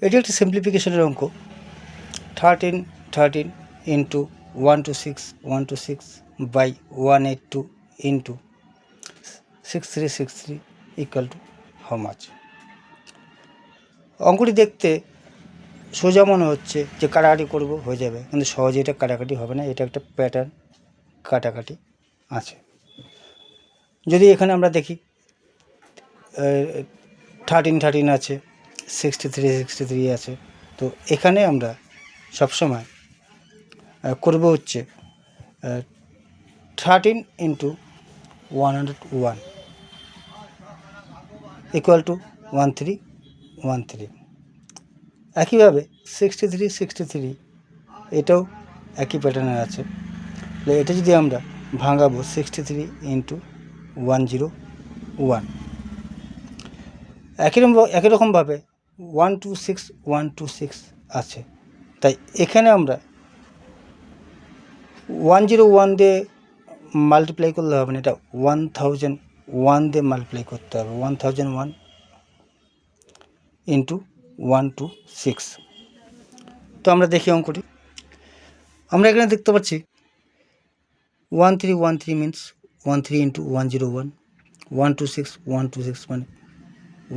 এটি একটি সিম্পলিফিকেশনের অঙ্ক। 13 into 126 by 182 into 6363 equal to how much. অঙ্কটি দেখতে সোজা মনে হচ্ছে যে কাটাকাটি করব হয়ে যাবে, কিন্তু সহজে এটা কাটাকাটি হবে না। এটা একটা প্যাটার্ন কাটাকাটি আছে। যদি এখানে আমরা দেখি 13 আছে, 63 আছে, তো এখানে আমরা সবসময় করব হচ্ছে 13 ইন্টু 101 ইকুয়াল টু 1313। একইভাবে 63 এটাও একই প্যাটার্নের আছে। এটা যদি আমরা ভাঙাবো 63 ইন্টু 101, একই রকমভাবে 126 আছে। তাই এখানে আমরা 101 দিয়ে মাল্টিপ্লাই করলে হবে না, এটা 1001 দিয়ে মাল্টিপ্লাই করতে হবে। 1001 ইন্টু 126। তো আমরা দেখি অঙ্কটি। আমরা এখানে দেখতে পাচ্ছি 1313 মিনস 13 ইন্টু 101, 126 মানে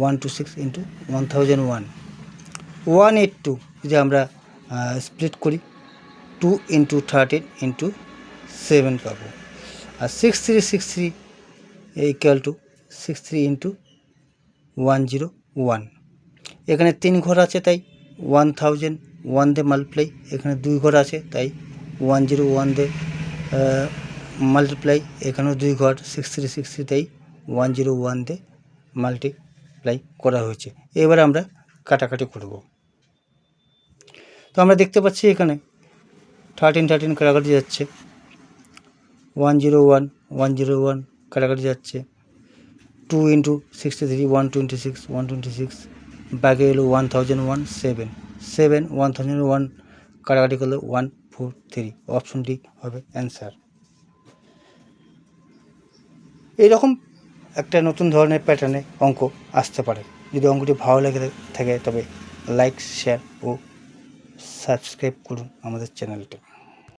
126 ইন্টু 1001। 182 যদি আমরা স্প্লিট করি 2 ইন্টু 13 ইন্টু 7 পাবো। আর 6363 ইকুয়াল টু 63 ইন্টু 101। এখানে 3 ঘর আছে তাই 1001 দিয়ে মাল্টিপ্লাই, এখানে 2 ঘর আছে তাই 101 দিয়ে মাল্টিপ্লাই, এখানেও 2 ঘর 6363 তাই 101 দিয়ে মাল্টিপ্লাই করা হয়েছে। এবার আমরা কাটাকাটি করব। তো আমরা দেখতে পাচ্ছি এখানে 13 কাটাকাটি যাচ্ছে, 101 কাটাকাটি যাচ্ছে, 2 ইন্টু 63 126 বাকি এলো 1001 7 1001 কাটাকাটি করলে 143। অপশনটি হবে অ্যান্সার। এইরকম একটা নতুন ধরনের প্যাটার্নে অঙ্ক আসতে পারে। যদি অঙ্কটি ভালো লেগে থাকে তবে লাইক, শেয়ার ও সাবস্ক্রাইব করুন আমাদের চ্যানেলটি।